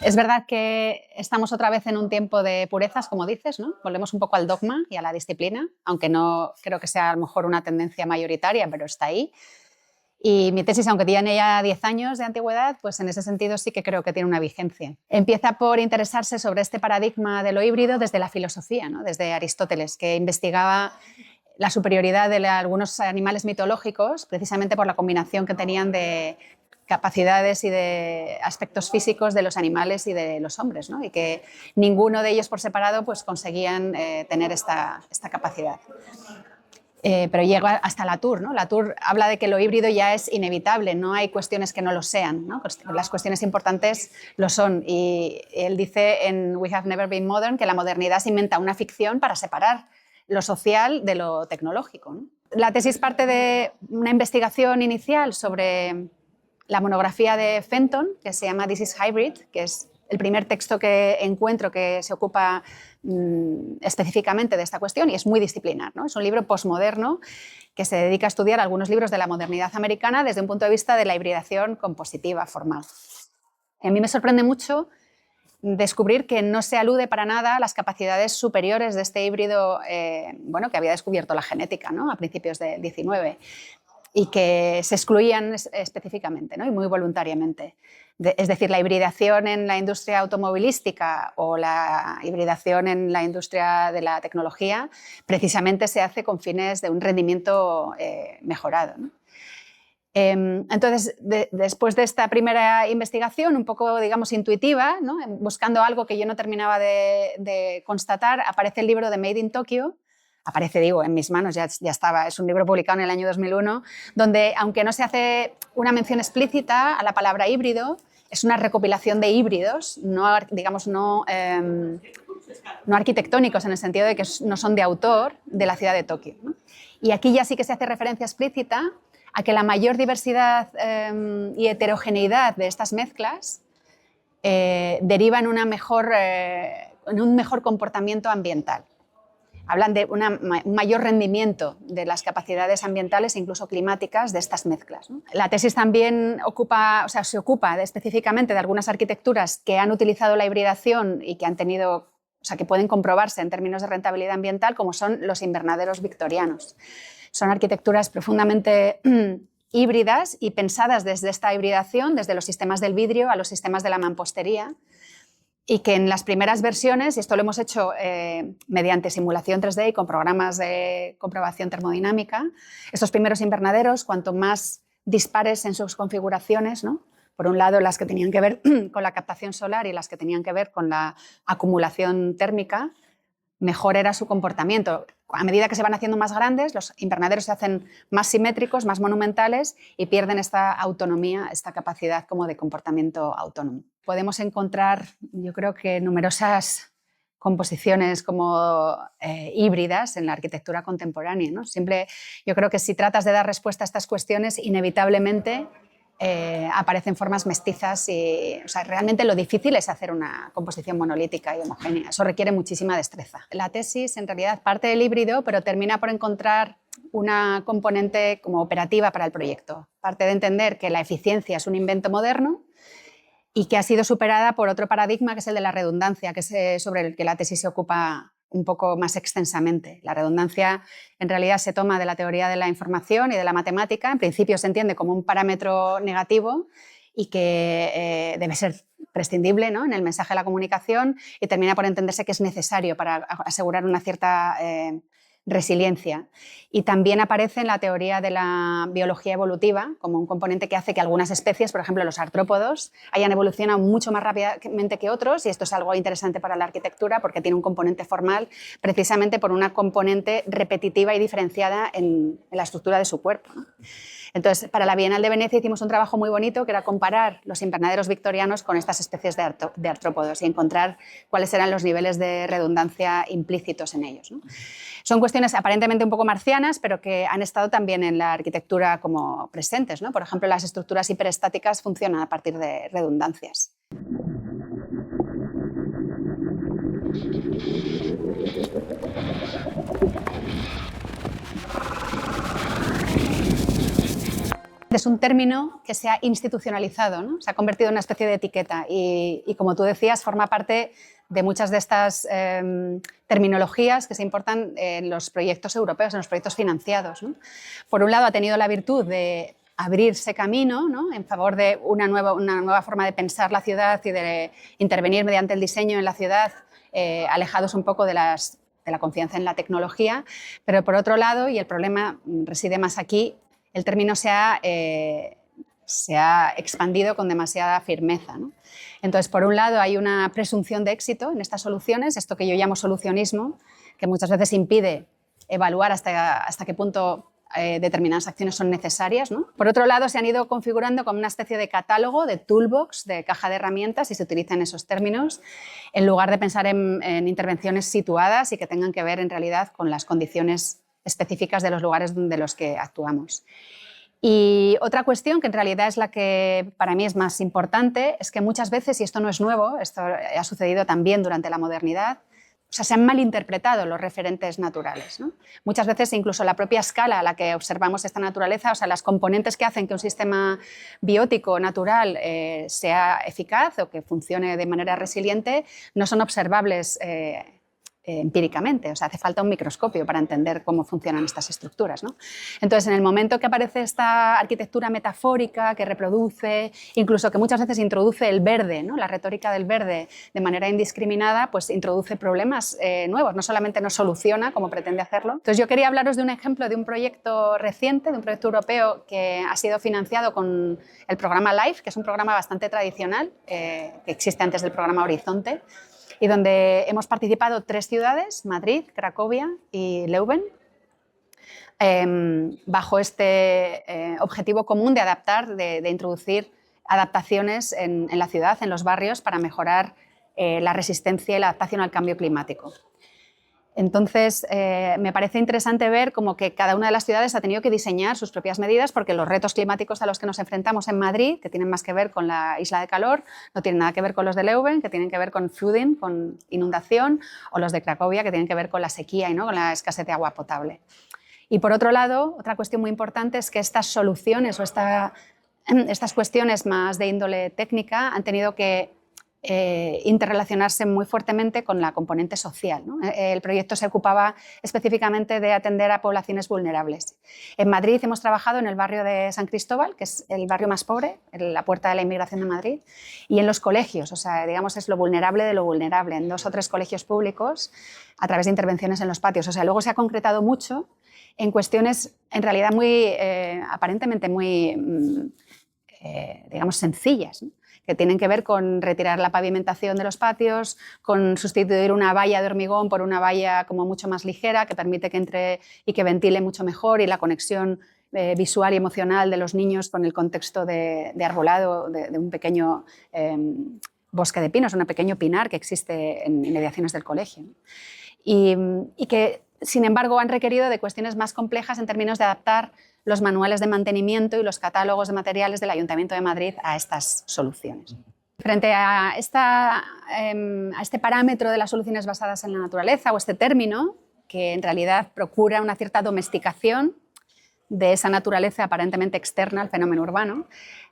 Es verdad que estamos otra vez en un tiempo de purezas, como dices, ¿no? Volvemos un poco al dogma y a la disciplina, aunque no creo que sea a lo mejor una tendencia mayoritaria, pero está ahí. Y mi tesis, aunque tiene ya 10 años de antigüedad, pues en ese sentido sí que creo que tiene una vigencia. Empieza por interesarse sobre este paradigma de lo híbrido desde la filosofía, ¿no? Desde Aristóteles, que investigaba la superioridad de algunos animales mitológicos precisamente por la combinación que tenían de capacidades y de aspectos físicos de los animales y de los hombres, ¿no? Y que ninguno de ellos por separado pues, conseguían tener esta capacidad. Pero llega hasta Latour, ¿no? Latour habla de que lo híbrido ya es inevitable, no hay cuestiones que no lo sean, ¿no? Las cuestiones importantes lo son. Y él dice en We Have Never Been Modern que la modernidad se inventa una ficción para separar lo social de lo tecnológico, ¿no? La tesis parte de una investigación inicial sobre la monografía de Fenton, que se llama This is Hybrid, que es el primer texto que encuentro que se ocupa específicamente de esta cuestión y es muy disciplinar, ¿no? Es un libro posmoderno que se dedica a estudiar algunos libros de la modernidad americana desde un punto de vista de la hibridación compositiva formal. Y a mí me sorprende mucho descubrir que no se alude para nada a las capacidades superiores de este híbrido bueno, que había descubierto la genética, ¿no? A principios del 19 y que se excluían específicamente, ¿no? Y muy voluntariamente. Es decir, la hibridación en la industria automovilística o la hibridación en la industria de la tecnología precisamente se hace con fines de un rendimiento mejorado, ¿no? Entonces, después de esta primera investigación, un poco, digamos, intuitiva, ¿no? Buscando algo que yo no terminaba de constatar, aparece el libro de Made in Tokyo. Aparece, digo, en mis manos, ya estaba, es un libro publicado en el año 2001, donde, aunque no se hace una mención explícita a la palabra híbrido, es una recopilación de híbridos, no, digamos, no arquitectónicos, en el sentido de que no son de autor de la ciudad de Tokio, ¿no? Y aquí ya sí que se hace referencia explícita a que la mayor diversidad y heterogeneidad de estas mezclas deriva en un mejor comportamiento ambiental. Hablan de un mayor rendimiento de las capacidades ambientales e incluso climáticas de estas mezclas, ¿no? La tesis también se ocupa específicamente de algunas arquitecturas que han utilizado la hibridación y que han tenido, que pueden comprobarse en términos de rentabilidad ambiental, como son los invernaderos victorianos. Son arquitecturas profundamente híbridas y pensadas desde esta hibridación, desde los sistemas del vidrio a los sistemas de la mampostería, y que en las primeras versiones, y esto lo hemos hecho mediante simulación 3D y con programas de comprobación termodinámica, estos primeros invernaderos, cuanto más dispares en sus configuraciones, ¿no? Por un lado, las que tenían que ver con la captación solar y las que tenían que ver con la acumulación térmica, mejor era su comportamiento. A medida que se van haciendo más grandes, los invernaderos se hacen más simétricos, más monumentales y pierden esta autonomía, esta capacidad como de comportamiento autónomo. Podemos encontrar, yo creo que numerosas composiciones como híbridas en la arquitectura contemporánea, ¿no? Siempre, yo creo que si tratas de dar respuesta a estas cuestiones, inevitablemente aparecen formas mestizas y realmente lo difícil es hacer una composición monolítica y homogénea. Eso requiere muchísima destreza. La tesis en realidad parte del híbrido, pero termina por encontrar una componente como operativa para el proyecto. Parte de entender que la eficiencia es un invento moderno y que ha sido superada por otro paradigma que es el de la redundancia, que es sobre el que la tesis se ocupa un poco más extensamente. La redundancia en realidad se toma de la teoría de la información y de la matemática. En principio se entiende como un parámetro negativo y que debe ser prescindible, ¿no? En el mensaje de la comunicación, y termina por entenderse que es necesario para asegurar una cierta resiliencia. Y también aparece en la teoría de la biología evolutiva como un componente que hace que algunas especies, por ejemplo los artrópodos, hayan evolucionado mucho más rápidamente que otros, y esto es algo interesante para la arquitectura porque tiene un componente formal precisamente por una componente repetitiva y diferenciada en la estructura de su cuerpo, ¿no? Entonces, para la Bienal de Venecia hicimos un trabajo muy bonito que era comparar los invernaderos victorianos con estas especies de artrópodos y encontrar cuáles eran los niveles de redundancia implícitos en ellos, ¿no? Son cuestiones aparentemente un poco marcianas, pero que han estado también en la arquitectura como presentes, ¿no? Por ejemplo, las estructuras hiperestáticas funcionan a partir de redundancias. es un término que se ha institucionalizado, ¿no? Se ha convertido en una especie de etiqueta y como tú decías, forma parte de muchas de estas terminologías que se importan en los proyectos europeos, en los proyectos financiados, ¿no? Por un lado, ha tenido la virtud de abrirse camino, ¿no?, en favor de una nueva forma de pensar la ciudad y de intervenir mediante el diseño en la ciudad, alejados un poco de la confianza en la tecnología, pero por otro lado, y el problema reside más aquí, el término se ha expandido con demasiada firmeza, ¿no? Entonces, por un lado, hay una presunción de éxito en estas soluciones, esto que yo llamo solucionismo, que muchas veces impide evaluar hasta qué punto determinadas acciones son necesarias, ¿no? Por otro lado, se han ido configurando como una especie de catálogo, de toolbox, de caja de herramientas, y se utilizan esos términos, en lugar de pensar en intervenciones situadas y que tengan que ver en realidad con las condiciones específicas de los lugares de los que actuamos. Y otra cuestión, que en realidad es la que para mí es más importante, es que muchas veces, y esto no es nuevo, esto ha sucedido también durante la modernidad, o sea, se han malinterpretado los referentes naturales, ¿no? Muchas veces incluso la propia escala a la que observamos esta naturaleza, o sea, las componentes que hacen que un sistema biótico natural sea eficaz o que funcione de manera resiliente, no son observables empíricamente, o sea, hace falta un microscopio para entender cómo funcionan estas estructuras, ¿no? Entonces, en el momento que aparece esta arquitectura metafórica que reproduce, incluso que muchas veces introduce el verde, ¿no?, la retórica del verde de manera indiscriminada, pues introduce problemas nuevos, no solamente no soluciona como pretende hacerlo. Entonces, yo quería hablaros de un ejemplo de un proyecto reciente, de un proyecto europeo que ha sido financiado con el programa LIFE, que es un programa bastante tradicional, que existe antes del programa Horizonte, y donde hemos participado 3 ciudades, Madrid, Cracovia y Leuven, bajo este objetivo común de adaptar, de introducir adaptaciones en la ciudad, en los barrios, para mejorar la resistencia y la adaptación al cambio climático. Entonces, me parece interesante ver cómo que cada una de las ciudades ha tenido que diseñar sus propias medidas, porque los retos climáticos a los que nos enfrentamos en Madrid, que tienen más que ver con la isla de calor, no tienen nada que ver con los de Leuven, que tienen que ver con flooding, con inundación, o los de Cracovia, que tienen que ver con la sequía y, ¿no?, con la escasez de agua potable. Y por otro lado, otra cuestión muy importante es que estas soluciones o estas cuestiones más de índole técnica han tenido que interrelacionarse muy fuertemente con la componente social, ¿no? El proyecto se ocupaba específicamente de atender a poblaciones vulnerables. En Madrid hemos trabajado en el barrio de San Cristóbal, que es el barrio más pobre, la puerta de la inmigración de Madrid, y en los colegios, o sea, digamos, es lo vulnerable de lo vulnerable, en 2 o 3 colegios públicos, a través de intervenciones en los patios. O sea, luego se ha concretado mucho en cuestiones en realidad aparentemente muy, digamos, sencillas, ¿no?, que tienen que ver con retirar la pavimentación de los patios, con sustituir una valla de hormigón por una valla como mucho más ligera, que permite que entre y que ventile mucho mejor, y la conexión visual y emocional de los niños con el contexto de arbolado de un pequeño bosque de pinos, un pequeño pinar que existe en inmediaciones del colegio, ¿no? Y que, sin embargo, han requerido de cuestiones más complejas en términos de adaptar los manuales de mantenimiento y los catálogos de materiales del Ayuntamiento de Madrid a estas soluciones. Frente a este parámetro de las soluciones basadas en la naturaleza, o este término, que en realidad procura una cierta domesticación de esa naturaleza aparentemente externa al fenómeno urbano,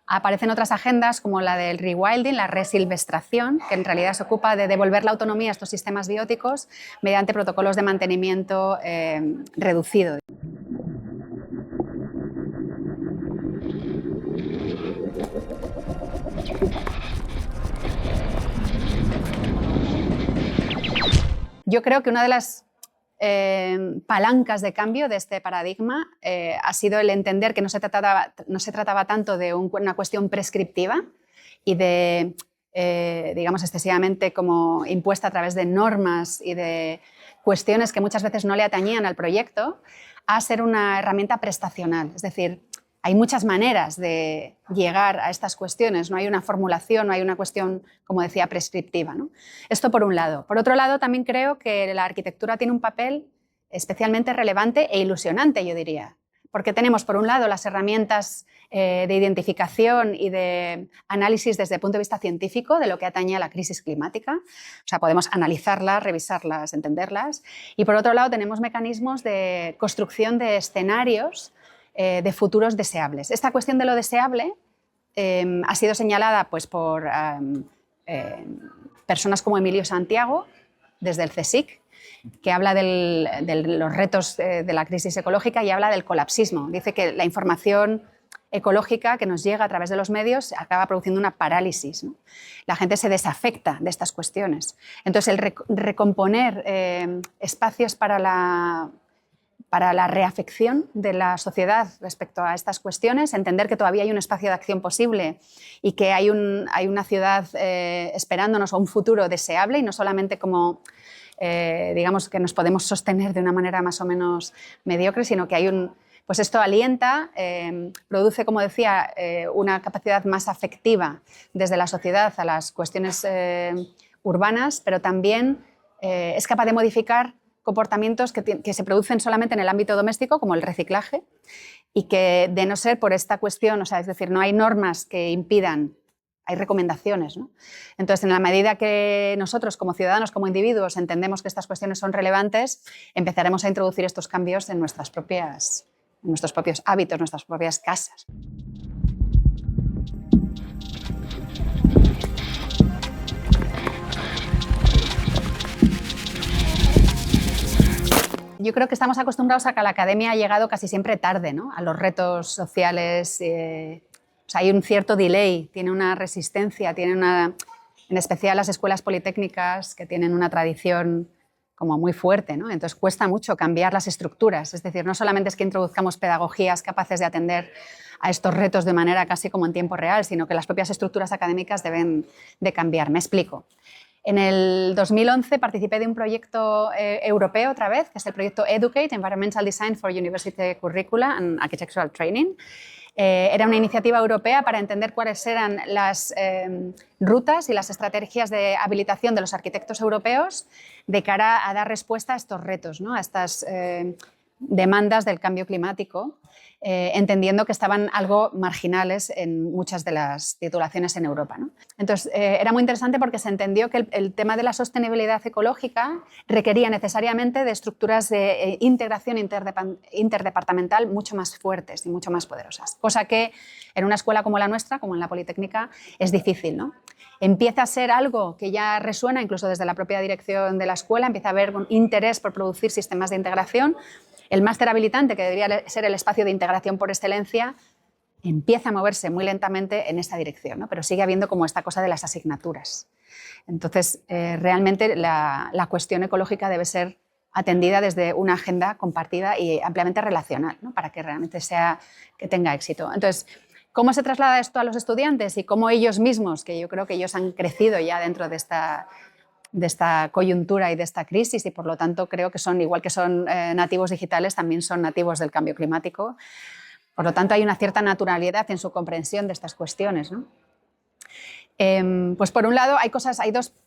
aparecen otras agendas como la del rewilding, la resilvestración, que en realidad se ocupa de devolver la autonomía a estos sistemas bióticos mediante protocolos de mantenimiento reducido. Yo creo que una de las palancas de cambio de este paradigma ha sido el entender que no se trataba tanto de una cuestión prescriptiva y de, digamos, excesivamente como impuesta a través de normas y de cuestiones que muchas veces no le atañían al proyecto, a ser una herramienta prestacional. Es decir, hay muchas maneras de llegar a estas cuestiones, no hay una formulación, no hay una cuestión, como decía, prescriptiva, ¿no? Esto por un lado. Por otro lado, también creo que la arquitectura tiene un papel especialmente relevante e ilusionante, yo diría, porque tenemos, por un lado, las herramientas de identificación y de análisis desde el punto de vista científico de lo que atañe a la crisis climática. O sea, podemos analizarlas, revisarlas, entenderlas. Y por otro lado, tenemos mecanismos de construcción de escenarios de futuros deseables. Esta cuestión de lo deseable ha sido señalada pues, por personas como Emilio Santiago, desde el CSIC, que habla de los retos de la crisis ecológica y habla del colapsismo. Dice que la información ecológica que nos llega a través de los medios acaba produciendo una parálisis, ¿no? La gente se desafecta de estas cuestiones. Entonces, el recomponer espacios para la reafección de la sociedad respecto a estas cuestiones, entender que todavía hay un espacio de acción posible y que hay una ciudad esperándonos o un futuro deseable y no solamente como, digamos, que nos podemos sostener de una manera más o menos mediocre, sino que hay pues esto alienta, produce, como decía, una capacidad más afectiva desde la sociedad a las cuestiones urbanas, pero también es capaz de modificar comportamientos que se producen solamente en el ámbito doméstico, como el reciclaje, y que, de no ser por esta cuestión, o sea, es decir, no hay normas que impidan, hay recomendaciones, ¿no? Entonces, en la medida que nosotros, como ciudadanos, como individuos, entendemos que estas cuestiones son relevantes, empezaremos a introducir estos cambios en nuestros propios hábitos, nuestras propias casas. Yo creo que estamos acostumbrados a que la academia ha llegado casi siempre tarde, ¿no? A los retos sociales. O sea, hay un cierto delay, tiene una resistencia, en especial las escuelas politécnicas que tienen una tradición como muy fuerte, ¿no? Entonces cuesta mucho cambiar las estructuras. Es decir, no solamente es que introduzcamos pedagogías capaces de atender a estos retos de manera casi como en tiempo real, sino que las propias estructuras académicas deben de cambiar. Me explico. En el 2011 participé de un proyecto europeo otra vez, que es el proyecto Educate, Environmental Design for University Curricula and Architectural Training. Era una iniciativa europea para entender cuáles eran las rutas y las estrategias de habilitación de los arquitectos europeos de cara a dar respuesta a estos retos, ¿no? A estas demandas del cambio climático, entendiendo que estaban algo marginales en muchas de las titulaciones en Europa, ¿no? Entonces, era muy interesante porque se entendió que el tema de la sostenibilidad ecológica requería necesariamente de estructuras de integración interdepartamental mucho más fuertes y mucho más poderosas, cosa que en una escuela como la nuestra, como en la Politécnica, es difícil, ¿no? Empieza a ser algo que ya resuena incluso desde la propia dirección de la escuela, empieza a haber un interés por producir sistemas de integración. El máster habilitante, que debería ser el espacio de integración por excelencia, empieza a moverse muy lentamente en esta dirección, ¿no? Pero sigue habiendo como esta cosa de las asignaturas. Entonces, realmente la cuestión ecológica debe ser atendida desde una agenda compartida y ampliamente relacional, ¿no? Para que realmente que tenga éxito. Entonces, ¿cómo se traslada esto a los estudiantes y cómo ellos mismos, que yo creo que ellos han crecido ya dentro de esta coyuntura y de esta crisis y por lo tanto creo que son, igual que son nativos digitales, también son nativos del cambio climático. Por lo tanto, hay una cierta naturalidad en su comprensión de estas cuestiones, ¿no? Pues por un lado,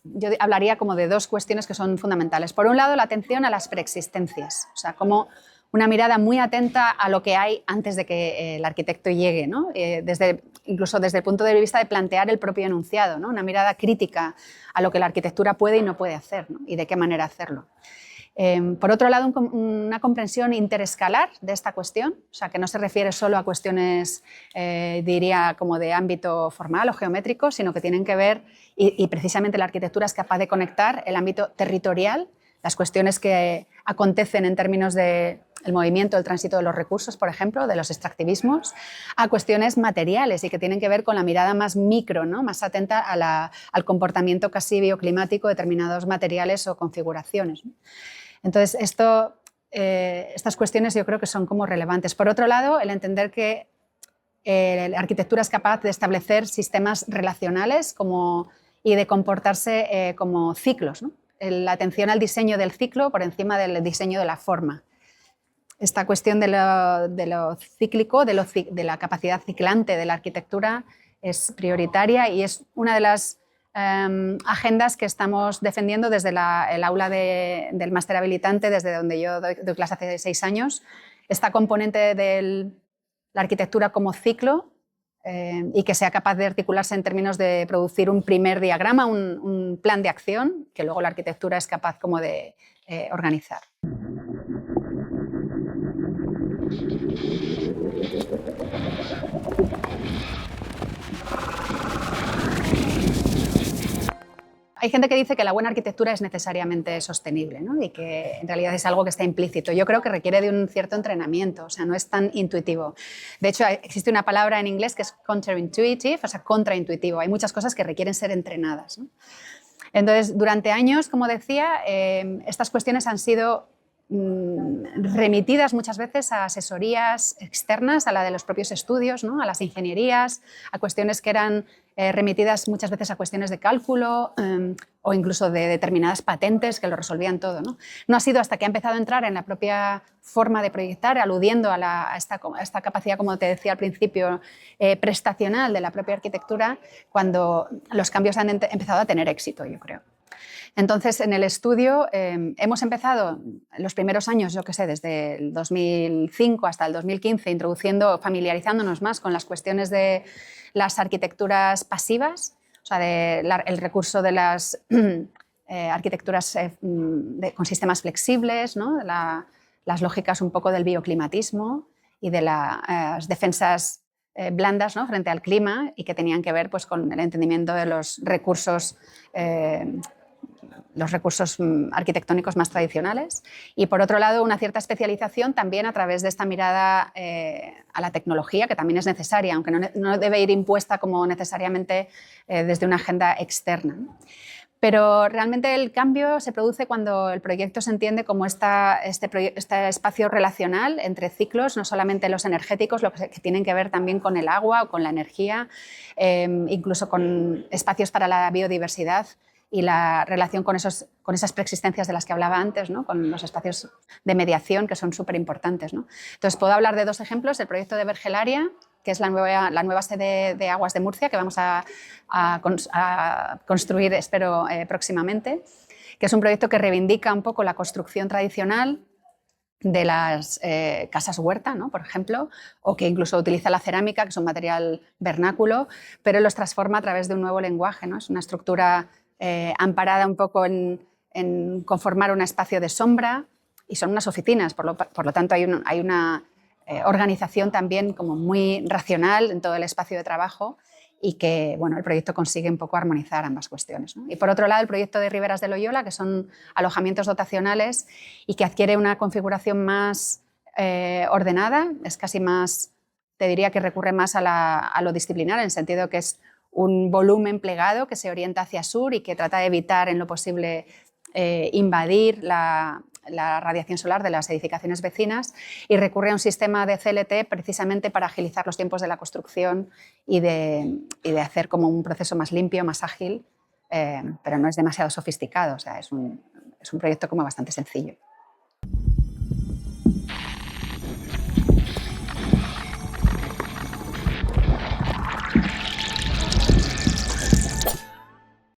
yo hablaría como de dos cuestiones que son fundamentales. Por un lado, la atención a las preexistencias, o sea, como una mirada muy atenta a lo que hay antes de que el arquitecto llegue, ¿no? Incluso desde el punto de vista de plantear el propio enunciado, ¿no? Una mirada crítica a lo que la arquitectura puede y no puede hacer, ¿no? Y de qué manera hacerlo. Por otro lado, una comprensión interescalar de esta cuestión, o sea, que no se refiere solo a cuestiones, diría, como de ámbito formal o geométrico, sino que tienen que ver, y precisamente la arquitectura es capaz de conectar el ámbito territorial, las cuestiones que acontecen en términos del movimiento, el tránsito de los recursos, por ejemplo, de los extractivismos, a cuestiones materiales y que tienen que ver con la mirada más micro, ¿no? Más atenta al comportamiento casi bioclimático de determinados materiales o configuraciones, ¿no? Entonces, estas cuestiones yo creo que son como relevantes. Por otro lado, el entender que la arquitectura es capaz de establecer sistemas relacionales y de comportarse como ciclos, ¿no? La atención al diseño del ciclo por encima del diseño de la forma. Esta cuestión de lo cíclico, de la capacidad ciclante de la arquitectura es prioritaria y es una de las agendas que estamos defendiendo desde el aula del máster habilitante, desde donde yo doy clase hace 6 años. Esta componente de la arquitectura como ciclo y que sea capaz de articularse en términos de producir un primer diagrama, un plan de acción, que luego la arquitectura es capaz como de organizar. Hay gente que dice que la buena arquitectura es necesariamente sostenible, ¿no? Y que en realidad es algo que está implícito. Yo creo que requiere de un cierto entrenamiento, o sea, no es tan intuitivo. De hecho, existe una palabra en inglés que es counterintuitive, o sea, contraintuitivo. Hay muchas cosas que requieren ser entrenadas, ¿no? Entonces, durante años, como decía, estas cuestiones han sido remitidas muchas veces a asesorías externas, a la de los propios estudios, ¿no? A las ingenierías, a cuestiones que eran remitidas muchas veces a cuestiones de cálculo o incluso de determinadas patentes que lo resolvían todo, ¿no? No ha sido hasta que ha empezado a entrar en la propia forma de proyectar, aludiendo a esta capacidad, como te decía al principio, prestacional de la propia arquitectura, cuando los cambios han empezado a tener éxito, yo creo. Entonces, en el estudio hemos empezado los primeros años, yo qué sé, desde el 2005 hasta el 2015, familiarizándonos más con las cuestiones de las arquitecturas pasivas, o sea, el recurso de las arquitecturas con sistemas flexibles, ¿no? Las lógicas un poco del bioclimatismo y de las defensas blandas, ¿no? Frente al clima y que tenían que ver pues, con el entendimiento de los recursos arquitectónicos más tradicionales y, por otro lado, una cierta especialización también a través de esta mirada a la tecnología, que también es necesaria, aunque no debe ir impuesta como necesariamente desde una agenda externa, ¿no? Pero realmente el cambio se produce cuando el proyecto se entiende como este espacio relacional entre ciclos, no solamente los energéticos, lo que tienen que ver también con el agua o con la energía, incluso con espacios para la biodiversidad y la relación con esas preexistencias de las que hablaba antes, ¿no? Con los espacios de mediación que son súper importantes, ¿no? Entonces, puedo hablar de dos ejemplos: el proyecto de Vergelaria, que es la nueva sede de Aguas de Murcia, que vamos a construir, espero, próximamente, que es un proyecto que reivindica un poco la construcción tradicional de las casas huerta, ¿no? Por ejemplo, o que incluso utiliza la cerámica, que es un material vernáculo, pero los transforma a través de un nuevo lenguaje, ¿no? Es una estructura amparada un poco en conformar un espacio de sombra, y son unas oficinas, por lo tanto hay una organización también como muy racional en todo el espacio de trabajo, y que bueno, el proyecto consigue un poco armonizar ambas cuestiones, ¿no? Y por otro lado, el proyecto de Riberas de Loyola, que son alojamientos dotacionales y que adquiere una configuración más ordenada, es casi más, te diría que recurre más a lo disciplinar, en el sentido que es un volumen plegado que se orienta hacia sur y que trata de evitar en lo posible invadir la radiación solar de las edificaciones vecinas, y recurre a un sistema de CLT precisamente para agilizar los tiempos de la construcción y de hacer como un proceso más limpio, más ágil, pero no es demasiado sofisticado, o sea, es un proyecto como bastante sencillo.